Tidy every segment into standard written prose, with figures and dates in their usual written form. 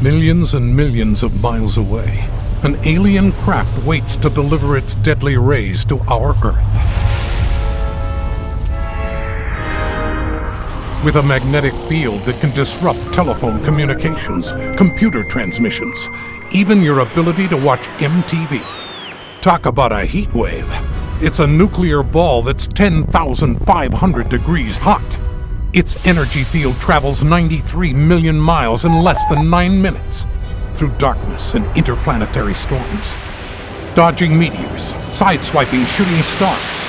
Millions and millions of miles away, an alien craft waits to deliver its deadly rays to our Earth. With a magnetic field that can disrupt telephone communications, computer transmissions, even your ability to watch MTV. Talk about a heat wave. It's a nuclear ball that's 10,500 degrees hot. Its energy field travels 93 million miles in less than 9 minutes through darkness and interplanetary storms, dodging meteors, sideswiping shooting stars,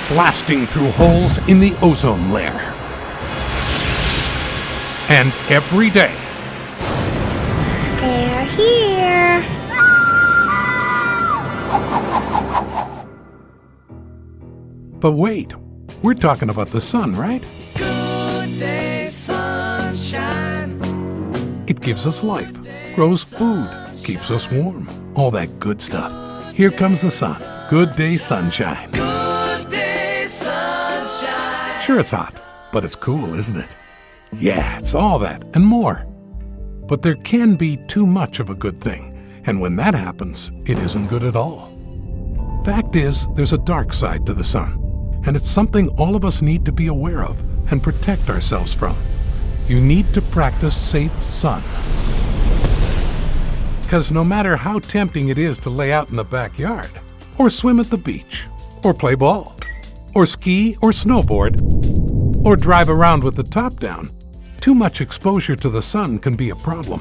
blasting through holes in the ozone layer. And every day, they're here. But wait, we're talking about the sun, right? Good day, sunshine. It gives us life, grows food, keeps us warm, all that good stuff. Here comes the sun. Good day, sunshine. Good day, sunshine. Sure, it's hot, but it's cool, isn't it? Yeah, it's all that and more. But there can be too much of a good thing, and when that happens, it isn't good at all. Fact is, there's a dark side to the sun, and it's something all of us need to be aware of and protect ourselves from. You need to practice safe sun. Because no matter how tempting it is to lay out in the backyard, or swim at the beach, or play ball, or ski or snowboard, or drive around with the top down, too much exposure to the sun can be a problem.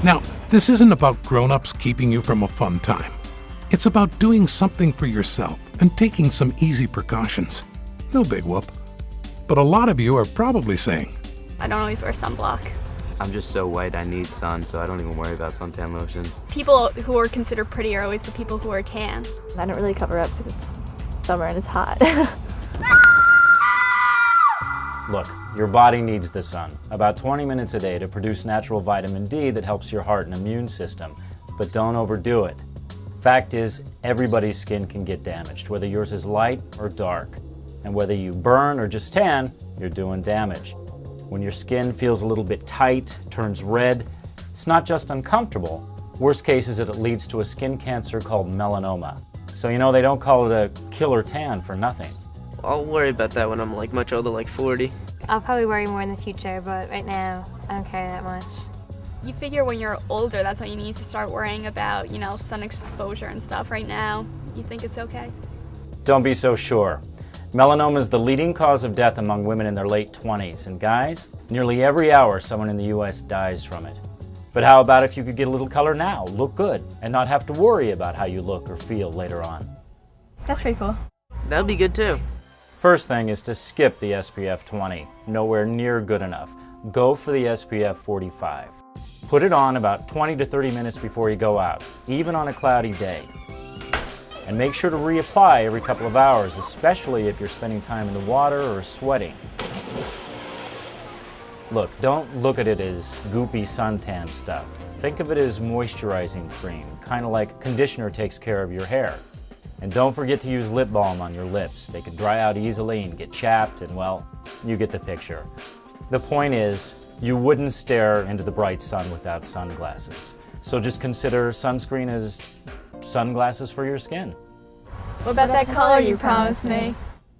Now, this isn't about grown-ups keeping you from a fun time. It's about doing something for yourself and taking some easy precautions. No big whoop. But a lot of you are probably saying, I don't always wear sunblock. I'm just so white I need sun, so I don't even worry about suntan lotion. People who are considered pretty are always the people who are tan. I don't really cover up because it's summer and it's hot. Look, your body needs the sun, about 20 minutes a day to produce natural vitamin D that helps your heart and immune system. But don't overdo it. Fact is, everybody's skin can get damaged, whether yours is light or dark. And whether you burn or just tan, you're doing damage. When your skin feels a little bit tight, turns red, it's not just uncomfortable. Worst case is that it leads to a skin cancer called melanoma. So you know they don't call it a killer tan for nothing. I'll worry about that when I'm much older, 40. I'll probably worry more in the future, but right now, I don't care that much. You figure when you're older, that's when you need to start worrying about, sun exposure and stuff. Right now, you think it's okay? Don't be so sure. Melanoma is the leading cause of death among women in their late 20s. And guys, nearly every hour someone in the US dies from it. But how about if you could get a little color now, look good, and not have to worry about how you look or feel later on? That's pretty cool. That'd be good too. First thing is to skip the SPF 20. Nowhere near good enough. Go for the SPF 45. Put it on about 20 to 30 minutes before you go out, even on a cloudy day. And make sure to reapply every couple of hours, especially if you're spending time in the water or sweating. Look, don't look at it as goopy suntan stuff. Think of it as moisturizing cream, kind of like conditioner takes care of your hair. And don't forget to use lip balm on your lips. They can dry out easily and get chapped, and well, you get the picture. The point is, you wouldn't stare into the bright sun without sunglasses. So just consider sunscreen as sunglasses for your skin. What about that color you promised me?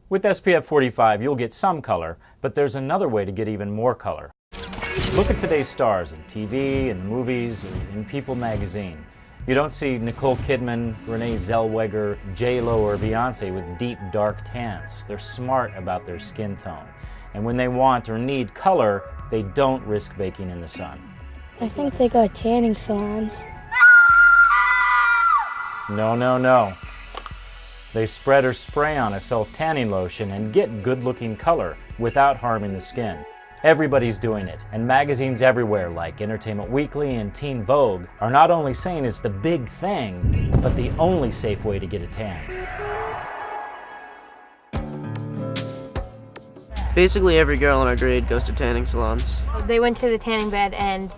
With SPF 45, you'll get some color, but there's another way to get even more color. Look at today's stars in TV and movies and in People magazine. You don't see Nicole Kidman, Renee Zellweger, J-Lo, or Beyonce with deep, dark tans. They're smart about their skin tone. And when they want or need color, they don't risk baking in the sun. I think they go to tanning salons. No, no, no. They spread or spray on a self-tanning lotion and get good-looking color without harming the skin. Everybody's doing it, and magazines everywhere like Entertainment Weekly and Teen Vogue are not only saying it's the big thing, but the only safe way to get a tan. Basically every girl in our grade goes to tanning salons. They went to the tanning bed and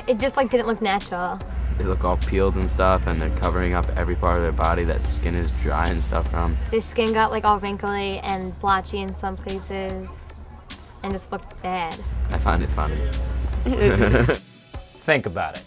it just didn't look natural. They look all peeled and stuff, and they're covering up every part of their body that skin is dry and stuff from. Their skin got all wrinkly and blotchy in some places and just looked bad. I find it funny. Think about it.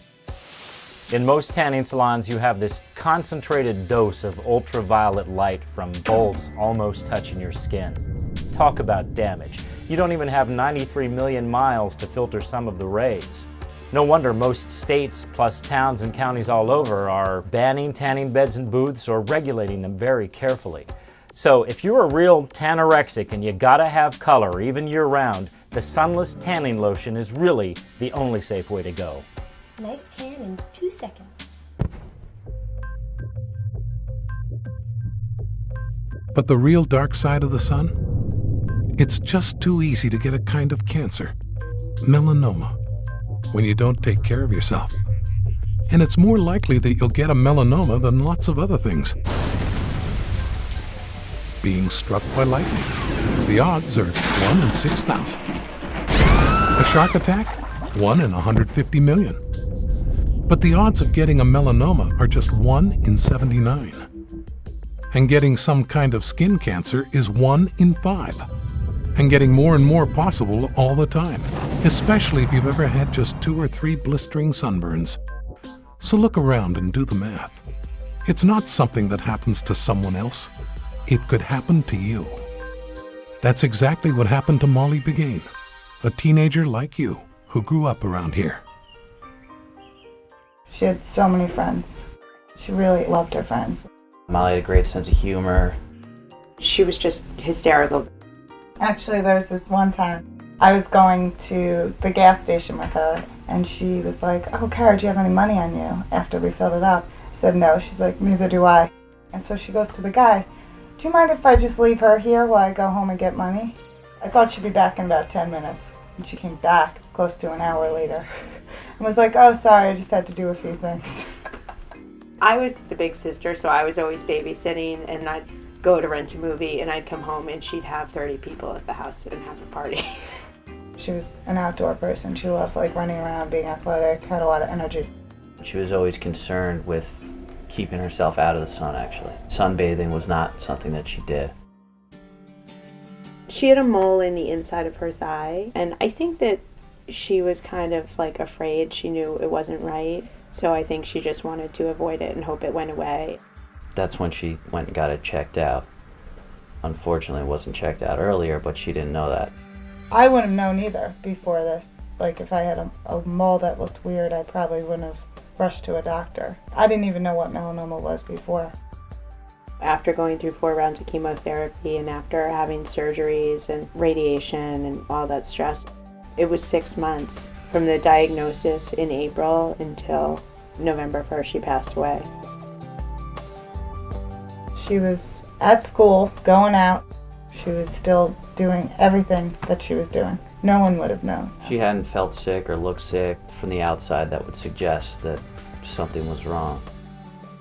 In most tanning salons, you have this concentrated dose of ultraviolet light from bulbs almost touching your skin. Talk about damage. You don't even have 93 million miles to filter some of the rays. No wonder most states plus towns and counties all over are banning tanning beds and booths or regulating them very carefully. So if you're a real tanorexic and you gotta have color even year-round, the sunless tanning lotion is really the only safe way to go. Nice tan in 2 seconds. But the real dark side of the sun? It's just too easy to get a kind of cancer, melanoma, when you don't take care of yourself. And it's more likely that you'll get a melanoma than lots of other things. Being struck by lightning. The odds are 1 in 6,000. A shark attack? 1 in 150 million. But the odds of getting a melanoma are just 1 in 79. And getting some kind of skin cancer is 1 in 5. And getting more and more possible all the time, especially if you've ever had just 2 or 3 blistering sunburns. So look around and do the math. It's not something that happens to someone else. It could happen to you. That's exactly what happened to Molly Begane, a teenager like you who grew up around here. She had so many friends. She really loved her friends. Molly had a great sense of humor. She was just hysterical. Actually, there was this one time I was going to the gas station with her, and she was like, "Oh, Kara, do you have any money on you?" After we filled it up. I said, "No." She's like, "Neither do I." And so she goes to the guy, "Do you mind if I just leave her here while I go home and get money?" I thought she'd be back in about 10 minutes, and she came back close to an hour later. And was like, "Oh, sorry, I just had to do a few things." I was the big sister, so I was always babysitting, and I'd go to rent a movie, and I'd come home, and she'd have 30 people at the house and have a party. She was an outdoor person. She loved running around, being athletic, had a lot of energy. She was always concerned with keeping herself out of the sun, actually. Sunbathing was not something that she did. She had a mole in the inside of her thigh, and I think that she was kind of afraid. She knew it wasn't right, so I think she just wanted to avoid it and hope it went away. That's when she went and got it checked out. Unfortunately, it wasn't checked out earlier, but she didn't know that. I wouldn't have known either before this. If I had a mole that looked weird, I probably wouldn't have rushed to a doctor. I didn't even know what melanoma was before. After going through 4 rounds of chemotherapy and after having surgeries and radiation and all that stress, it was 6 months from the diagnosis in April until November 1st she passed away. She was at school, going out. She was still doing everything that she was doing. No one would have known. She hadn't felt sick or looked sick from the outside that would suggest that something was wrong.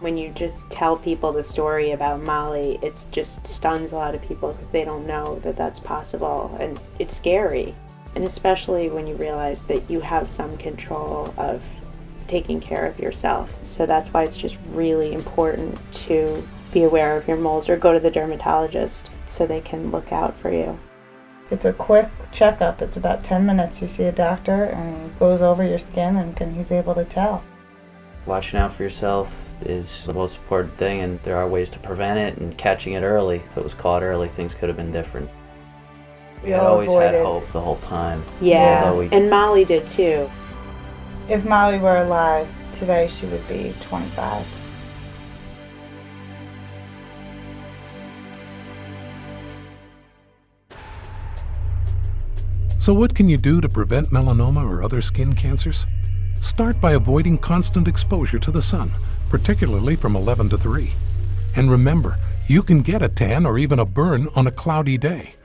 When you just tell people the story about Molly, it just stuns a lot of people because they don't know that that's possible, and it's scary. And especially when you realize that you have some control of taking care of yourself. So that's why it's just really important to be aware of your moles or go to the dermatologist so they can look out for you. It's a quick checkup. It's about 10 minutes. You see a doctor and he goes over your skin and he's able to tell. Watching out for yourself is the most important thing, and there are ways to prevent it, and catching it early. If it was caught early, things could have been different. We had always had hope the whole time. Yeah, and Molly did too. If Molly were alive today, she would be 25. So what can you do to prevent melanoma or other skin cancers? Start by avoiding constant exposure to the sun, particularly from 11 to 3. And remember, you can get a tan or even a burn on a cloudy day,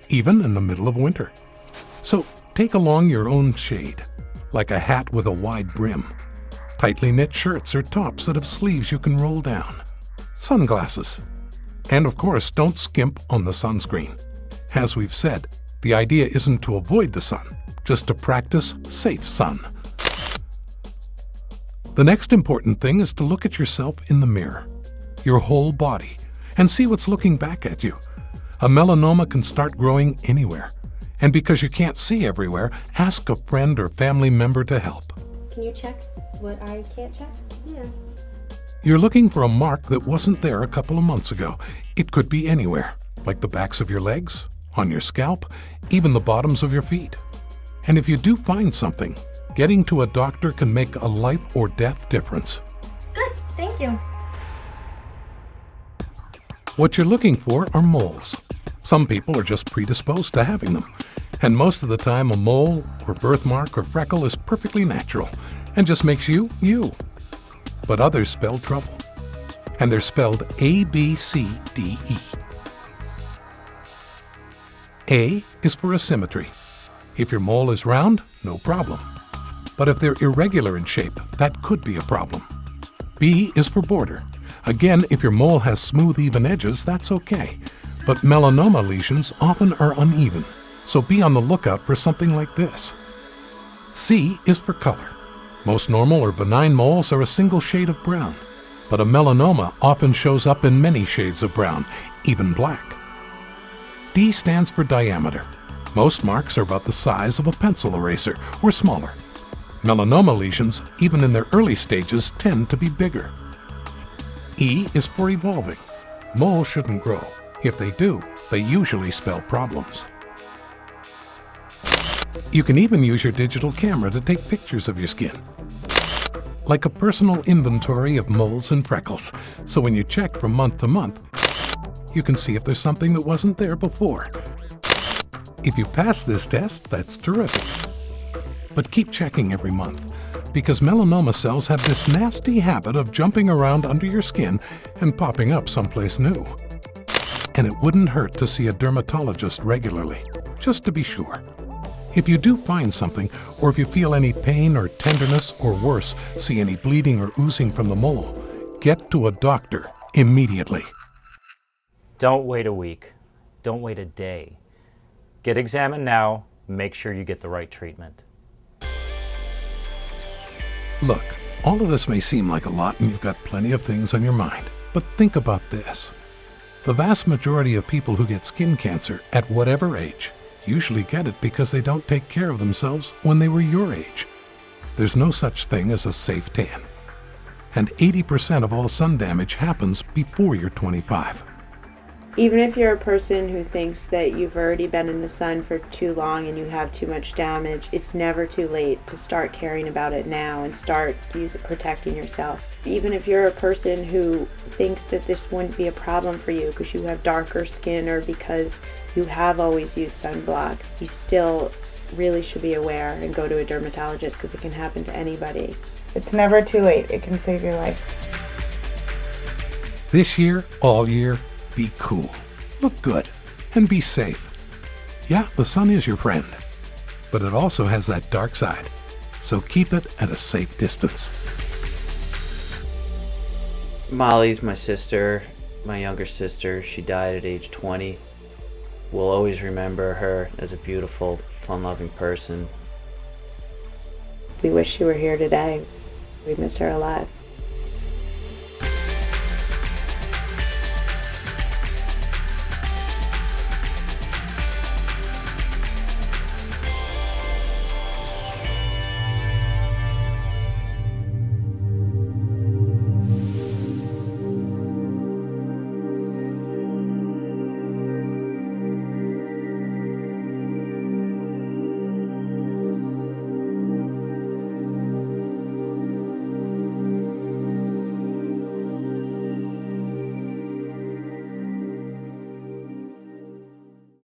even in the middle of winter. So take along your own shade, like a hat with a wide brim, tightly knit shirts or tops that have sleeves you can roll down, sunglasses. And of course, don't skimp on the sunscreen. As we've said, the idea isn't to avoid the sun, just to practice safe sun. The next important thing is to look at yourself in the mirror, your whole body, and see what's looking back at you. A melanoma can start growing anywhere, and because you can't see everywhere, ask a friend or family member to help. Can you check what I can't check? Yeah. You're looking for a mark that wasn't there a couple of months ago. It could be anywhere, like the backs of your legs, on your scalp, even the bottoms of your feet. And if you do find something, getting to a doctor can make a life or death difference. Good, thank you. What you're looking for are moles. Some people are just predisposed to having them. And most of the time, a mole or birthmark or freckle is perfectly natural and just makes you, you. But others spell trouble. And they're spelled A-B-C-D-E. A is for asymmetry. If your mole is round, no problem. But if they're irregular in shape, that could be a problem. B is for border. Again, if your mole has smooth, even edges, that's okay. But melanoma lesions often are uneven, so be on the lookout for something like this. C is for color. Most normal or benign moles are a single shade of brown, but a melanoma often shows up in many shades of brown, even black. D stands for diameter. Most marks are about the size of a pencil eraser or smaller. Melanoma lesions, even in their early stages, tend to be bigger. E is for evolving. Moles shouldn't grow. If they do, they usually spell problems. You can even use your digital camera to take pictures of your skin, like a personal inventory of moles and freckles, so when you check from month to month, you can see if there's something that wasn't there before. If you pass this test, that's terrific. But keep checking every month, because melanoma cells have this nasty habit of jumping around under your skin and popping up someplace new. And it wouldn't hurt to see a dermatologist regularly, just to be sure. If you do find something, or if you feel any pain or tenderness, or worse, see any bleeding or oozing from the mole, get to a doctor immediately. Don't wait a week. Don't wait a day. Get examined now. Make sure you get the right treatment. Look, all of this may seem like a lot and you've got plenty of things on your mind, but think about this. The vast majority of people who get skin cancer at whatever age usually get it because they don't take care of themselves when they were your age. There's no such thing as a safe tan. And 80% of all sun damage happens before you're 25. Even if you're a person who thinks that you've already been in the sun for too long and you have too much damage, it's never too late to start caring about it now and start protecting yourself. Even if you're a person who thinks that this wouldn't be a problem for you because you have darker skin or because you have always used sunblock, you still really should be aware and go to a dermatologist because it can happen to anybody. It's never too late. It can save your life. This year, all year, be cool, look good, and be safe. Yeah, the sun is your friend, but it also has that dark side, so keep it at a safe distance. Molly's my sister, my younger sister. She died at age 20. We'll always remember her as a beautiful, fun-loving person. We wish she were here today. We miss her a lot.